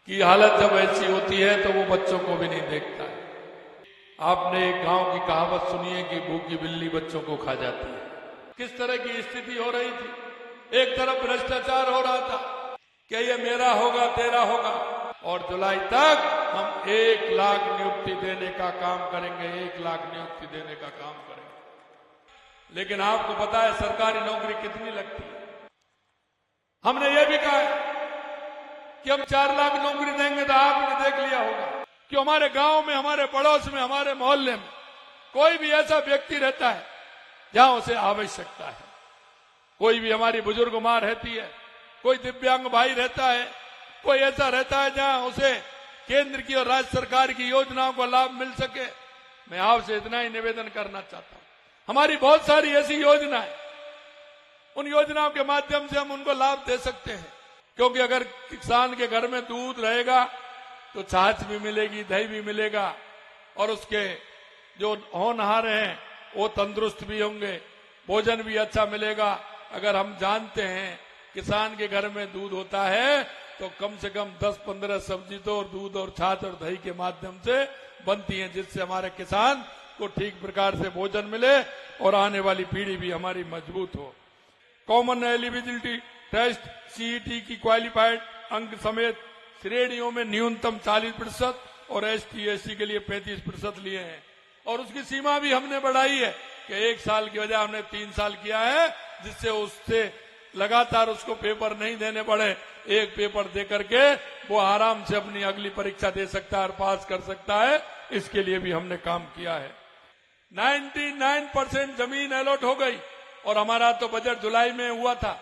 की हालत जब ऐसी होती है तो वो बच्चों को भी नहीं देखता है। आपने एक गांव की कहावत सुनी है कि भूखी बिल्ली बच्चों को खा जाती है। किस तरह की स्थिति हो रही थी। एक तरफ भ्रष्टाचार हो रहा था कि ये मेरा होगा तेरा होगा, और जुलाई तक हम 1 लाख नियुक्ति देने का काम करेंगे, 1 लाख नियुक्ति देने का काम करेंगे। लेकिन आपको पता है सरकारी नौकरी कितनी लगती है। हमने ये भी कहा है कि हम 4 लाख नौकरी देंगे, तो आपने देख लिया होगा कि हमारे गांव में, हमारे पड़ोस में, हमारे मोहल्ले में कोई भी ऐसा व्यक्ति रहता है जहां उसे आवश्यकता है। कोई भी हमारी बुजुर्ग मां रहती है, कोई दिव्यांग भाई रहता है, कोई ऐसा रहता है जहां उसे केंद्र की और राज्य सरकार की योजनाओं का लाभ मिल सके। मैं आपसे इतना ही निवेदन करना चाहता हूं, हमारी बहुत सारी ऐसी योजनाएं, उन योजनाओं के माध्यम से हम उनको लाभ दे सकते हैं। क्योंकि अगर किसान के घर में दूध रहेगा तो छाछ भी मिलेगी, दही भी मिलेगा, और उसके जो होनहार हैं वो तंदुरुस्त भी होंगे, भोजन भी अच्छा मिलेगा। अगर हम जानते हैं किसान के घर में दूध होता है तो कम से कम 10-15 सब्जी तो और दूध और छाछ और दही के माध्यम से बनती है, जिससे हमारे किसान को ठीक प्रकार से भोजन मिले और आने वाली पीढ़ी भी हमारी मजबूत हो। कॉमन एलिजिबिलिटी टेस्ट सीईटी की क्वालिफाइड अंक समेत श्रेणियों में न्यूनतम 40% और एसटी एससी के लिए 35% लिए हैं, और उसकी सीमा भी हमने बढ़ाई है कि 1 साल की वजह हमने 3 साल किया है, जिससे उससे लगातार उसको पेपर नहीं देने पड़े। एक पेपर दे करके वो आराम से अपनी अगली परीक्षा दे सकता है और पास कर सकता है। इसके लिए भी हमने काम किया है। 99% जमीन अलॉट हो गई, और हमारा तो बजट जुलाई में हुआ था,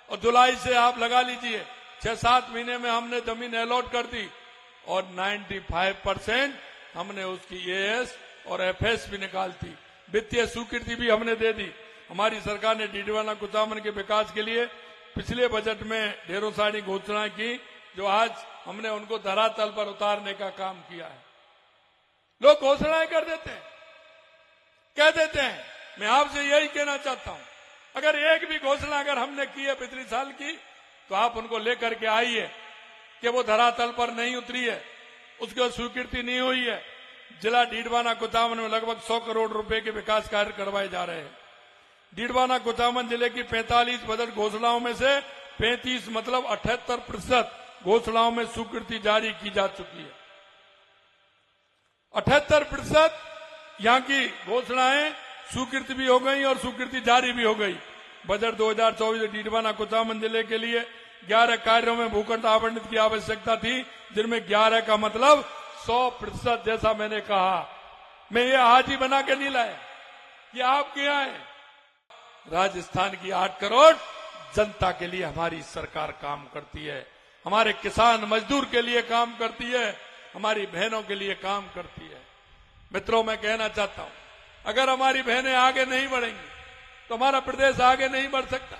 और जुलाई से आप लगा लीजिए 6-7 महीने में हमने जमीन अलॉट कर दी, और 95% हमने उसकी एएस और एफएस भी निकाल दी। वित्तीय स्वीकृति भी हमने दे दी। हमारी सरकार ने डीडवाना कुचामन के विकास के लिए पिछले बजट में ढेरों सारी घोषणाएं की, जो आज हमने उनको धरातल पर उतारने का काम किया है। लोग घोषणाएं कर देते हैं, कह देते हैं। मैं आपसे यही कहना चाहता हूं, अगर एक भी घोषणा अगर हमने की है पिछले साल की, तो आप उनको लेकर के आइए कि वो धरातल पर नहीं उतरी है, उसकी स्वीकृति नहीं हुई है। जिला डीडवाना कुचामन में लगभग 100 करोड़ रुपए के विकास कार्य करवाए जा रहे हैं। डीडवाना कुचामन जिले की 45 बजट घोषणाओं में से 35 मतलब 78% घोषणाओं में स्वीकृति जारी की जा चुकी है। 78% यहां की घोषणाएं स्वीकृति भी हो गई और स्वीकृति जारी भी हो गई। बजट 2024 डीडवाना कुचामन जिले के लिए 11 कार्यों में भूखंड आवंटित की आवश्यकता थी, जिनमें 11 का मतलब 100%। जैसा मैंने कहा, मैं ये आज ही बना के नहीं लाया, ये आपके यहाँ है। राजस्थान की 8 करोड़ जनता के लिए हमारी सरकार काम करती है, हमारे किसान मजदूर के लिए काम करती है, हमारी बहनों के लिए काम करती है। मित्रों, मैं कहना चाहता हूं, अगर हमारी बहनें आगे नहीं बढ़ेंगी तो हमारा प्रदेश आगे नहीं बढ़ सकता।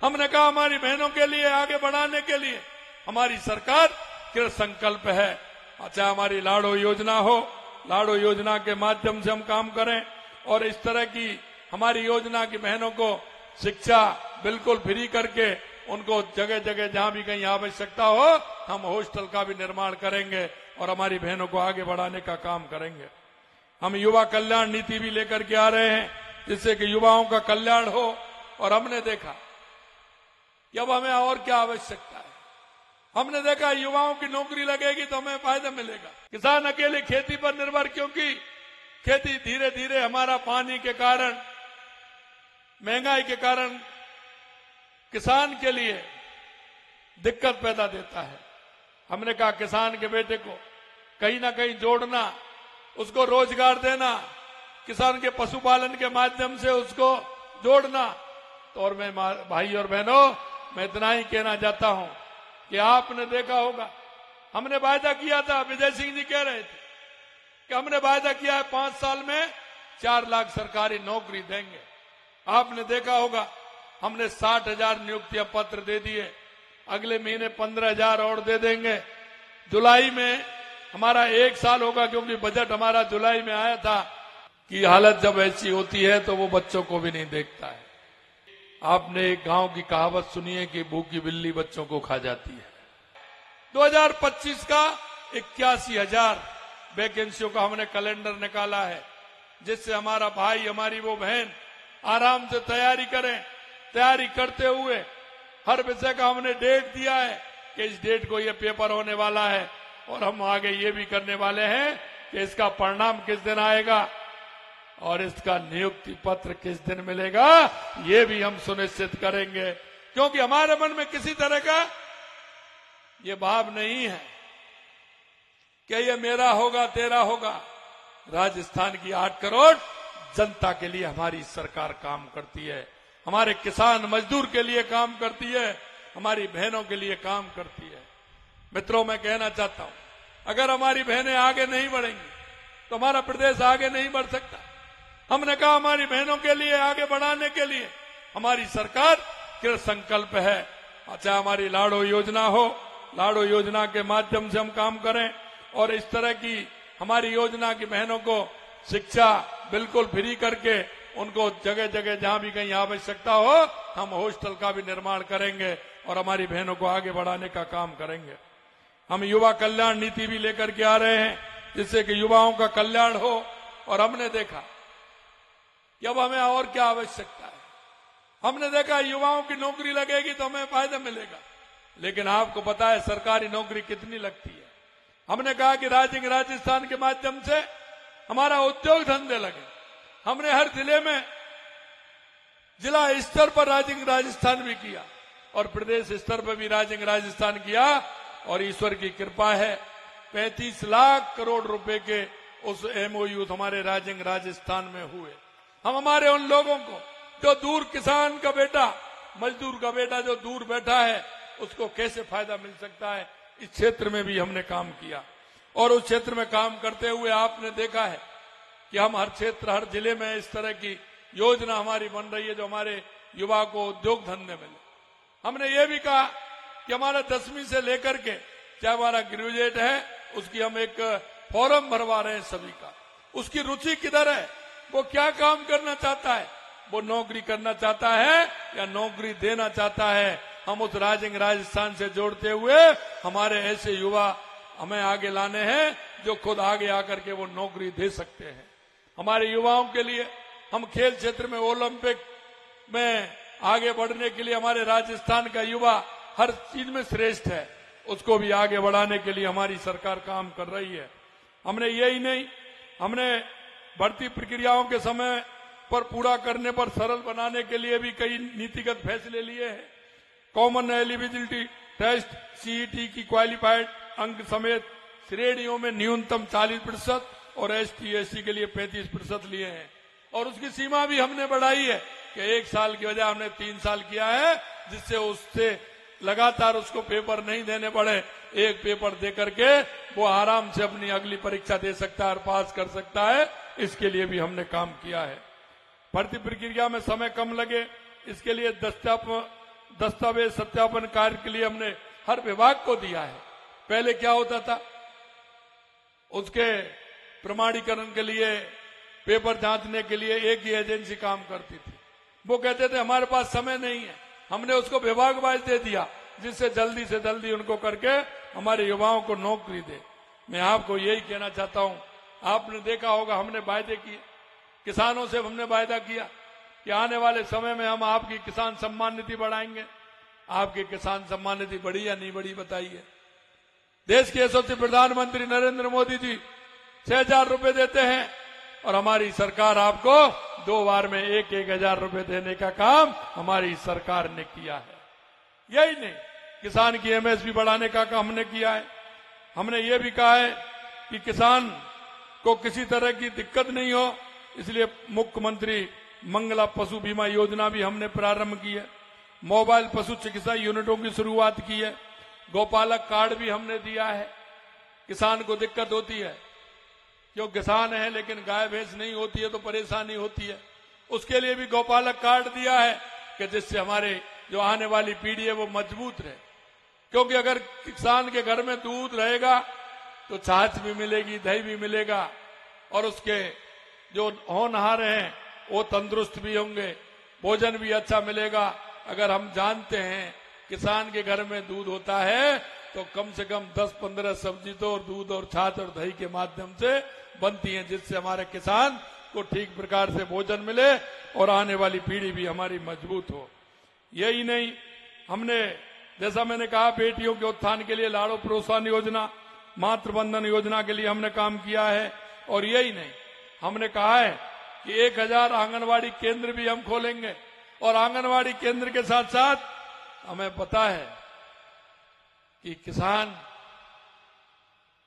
हमने कहा हमारी बहनों के लिए आगे बढ़ाने के लिए हमारी सरकार कृत संकल्प है। अच्छा, हमारी लाड़ो योजना हो, लाड़ो योजना के माध्यम से हम काम करें, और इस तरह की हमारी योजना की बहनों को शिक्षा बिल्कुल फ्री करके उनको जगह जगह जहां भी कहीं आवश्यकता हो हम हॉस्टल का भी निर्माण करेंगे और हमारी बहनों को आगे बढ़ाने का काम करेंगे। हम युवा कल्याण नीति भी लेकर के आ रहे हैं, जिससे कि युवाओं का कल्याण हो। और हमने देखा कि अब हमें और क्या आवश्यकता है। हमने देखा युवाओं की नौकरी लगेगी तो हमें फायदा मिलेगा। किसान अकेले खेती पर निर्भर, क्योंकि खेती धीरे धीरे हमारा पानी के कारण, महंगाई के कारण किसान के लिए दिक्कत पैदा देता है। हमने कहा किसान के बेटे को कहीं ना कहीं जोड़ना, उसको रोजगार देना, किसान के पशुपालन के माध्यम से उसको जोड़ना। तो और मैं भाई और बहनों, मैं इतना ही कहना चाहता हूं कि आपने देखा होगा, हमने वायदा किया था, विजय सिंह जी कह रहे थे कि हमने वायदा किया है 5 साल में 4 लाख सरकारी नौकरी देंगे। आपने देखा होगा हमने 60,000 नियुक्तियां पत्र दे दिए, अगले महीने 15,000 और दे देंगे। जुलाई में हमारा 1 साल होगा, क्योंकि बजट हमारा जुलाई में आया था। कि हालत जब ऐसी होती है तो वो बच्चों को भी नहीं देखता है। आपने एक गांव की कहावत सुनी है कि भूखी बिल्ली बच्चों को खा जाती है। 2025 का 81,000 वैकेंसियों का हमने कैलेंडर निकाला है, जिससे हमारा भाई हमारी वो बहन आराम से तैयारी करें। तैयारी करते हुए हर विषय का हमने डेट दिया है कि इस डेट को ये पेपर होने वाला है, और हम आगे ये भी करने वाले हैं कि इसका परिणाम किस दिन आएगा और इसका नियुक्ति पत्र किस दिन मिलेगा, ये भी हम सुनिश्चित करेंगे। क्योंकि हमारे मन में किसी तरह का ये भाव नहीं है कि ये मेरा होगा तेरा होगा। राजस्थान की 8 करोड़ जनता के लिए हमारी सरकार काम करती है, हमारे किसान मजदूर के लिए काम करती है, हमारी बहनों के लिए काम करती है। मित्रों, मैं कहना चाहता हूं, अगर हमारी बहनें आगे नहीं बढ़ेंगी तो हमारा प्रदेश आगे नहीं बढ़ सकता। हमने कहा हमारी बहनों के लिए आगे बढ़ाने के लिए हमारी सरकार कृत संकल्प है। अच्छा, हमारी लाडो योजना हो, लाडो योजना के माध्यम से हम काम करें, और इस तरह की हमारी योजना की बहनों को शिक्षा बिल्कुल फ्री करके उनको जगह जगह जहां भी कहीं आवश्यकता हो हम हॉस्टल का भी निर्माण करेंगे और हमारी बहनों को आगे बढ़ाने का काम करेंगे। हम युवा कल्याण नीति भी लेकर के आ रहे हैं, जिससे कि युवाओं का कल्याण हो। और हमने देखा कि अब हमें और क्या आवश्यकता है। हमने देखा युवाओं की नौकरी लगेगी तो हमें फायदा मिलेगा, लेकिन आपको पता है सरकारी नौकरी कितनी लगती है। हमने कहा कि राजस्थान के माध्यम से हमारा उद्योग धंधे लगे। हमने हर जिले में जिला स्तर पर राजस्थान भी किया और प्रदेश स्तर पर भी राजस्थान किया, और ईश्वर की कृपा है 35 लाख करोड़ रुपए के उस MOU हमारे राजस्थान में हुए। हम हमारे उन लोगों को जो दूर किसान का बेटा, मजदूर का बेटा जो दूर बैठा है, उसको कैसे फायदा मिल सकता है, इस क्षेत्र में भी हमने काम किया। और उस क्षेत्र में काम करते हुए आपने देखा है कि हम हर क्षेत्र हर जिले में इस तरह की योजना हमारी बन रही है जो हमारे युवा को उद्योग धंधे मिले। हमने ये भी कहा कि हमारा 10वीं से लेकर के चाहे हमारा ग्रेजुएट है उसकी हम एक फॉर्म भरवा रहे हैं सभी का। उसकी रुचि किधर है, वो क्या काम करना चाहता है, वो नौकरी करना चाहता है या नौकरी देना चाहता है। हम उस राजस्थान से जोड़ते हुए हमारे ऐसे युवा हमें आगे लाने हैं जो खुद आगे आकर के वो नौकरी दे सकते हैं। हमारे युवाओं के लिए हम खेल क्षेत्र में ओलंपिक में आगे बढ़ने के लिए हमारे राजस्थान का युवा हर चीज में श्रेष्ठ है, उसको भी आगे बढ़ाने के लिए हमारी सरकार काम कर रही है। हमने यही नहीं, हमने भर्ती प्रक्रियाओं के समय पर पूरा करने पर सरल बनाने के लिए भी कई नीतिगत फैसले लिए हैं। कॉमन एलिजिबिलिटी टेस्ट CET की क्वालिफाइड अंक समेत श्रेणियों में न्यूनतम 40% और ST SC के लिए 35% लिए हैं, और उसकी सीमा भी हमने बढ़ाई है कि 1 साल की वजह हमने 3 साल किया है, जिससे उससे लगातार उसको पेपर नहीं देने पड़े। एक पेपर दे करके वो आराम से अपनी अगली परीक्षा दे सकता है और पास कर सकता है। इसके लिए भी हमने काम किया है। भर्ती प्रक्रिया में समय कम लगे इसके लिए दस्तावेज सत्यापन कार्य के लिए हमने हर विभाग को दिया है। पहले क्या होता था, उसके प्रमाणीकरण के लिए पेपर जांचने के लिए एक ही एजेंसी काम करती थी। वो कहते थे हमारे पास समय नहीं है, हमने उसको विभाग वाइज दे दिया, जिससे जल्दी से जल्दी उनको करके हमारे युवाओं को नौकरी दे। मैं आपको यही कहना चाहता हूं, आपने देखा होगा हमने वायदे किए, किसानों से हमने वायदा किया कि आने वाले समय में हम आपकी किसान सम्मान निधि बढ़ाएंगे। आपकी किसान सम्मान निधि बढ़ी या नहीं बढ़ी बताइए। देश के यशस्वी प्रधानमंत्री नरेंद्र मोदी जी 6,000 रुपए देते हैं और हमारी सरकार आपको 2 बार में 1,000 रुपए देने का काम हमारी सरकार ने किया है। यही नहीं, किसान की MSP बढ़ाने का काम हमने किया है। हमने ये भी कहा है कि किसान को किसी तरह की दिक्कत नहीं हो, इसलिए मुख्यमंत्री मंगला पशु बीमा योजना भी हमने प्रारंभ की है। मोबाइल पशु चिकित्सा यूनिटों की शुरुआत की है। गौपालक कार्ड भी हमने दिया है। किसान को दिक्कत होती है, जो किसान है लेकिन गाय भैंस नहीं होती है तो परेशानी होती है, उसके लिए भी गौपालक कार्ड दिया है कि जिससे हमारे जो आने वाली पीढ़ी है वो मजबूत रहे। क्योंकि अगर किसान के घर में दूध रहेगा तो छाछ भी मिलेगी, दही भी मिलेगा, और उसके जो होनहार हैं वो तंदुरुस्त भी होंगे, भोजन भी अच्छा मिलेगा। अगर हम जानते हैं किसान के घर में दूध होता है तो कम से कम 10-15 सब्जी तो और दूध और छाछ और दही के माध्यम से बनती हैं, जिससे हमारे किसान को ठीक प्रकार से भोजन मिले और आने वाली पीढ़ी भी हमारी मजबूत हो। यही नहीं, हमने जैसा मैंने कहा बेटियों के उत्थान के लिए लाड़ो प्रोत्साहन योजना, मातृबंधन योजना के लिए हमने काम किया है। और यही नहीं, हमने कहा है कि 1000 आंगनवाड़ी केंद्र भी हम खोलेंगे। और आंगनवाड़ी केंद्र के साथ साथ हमें पता है कि किसान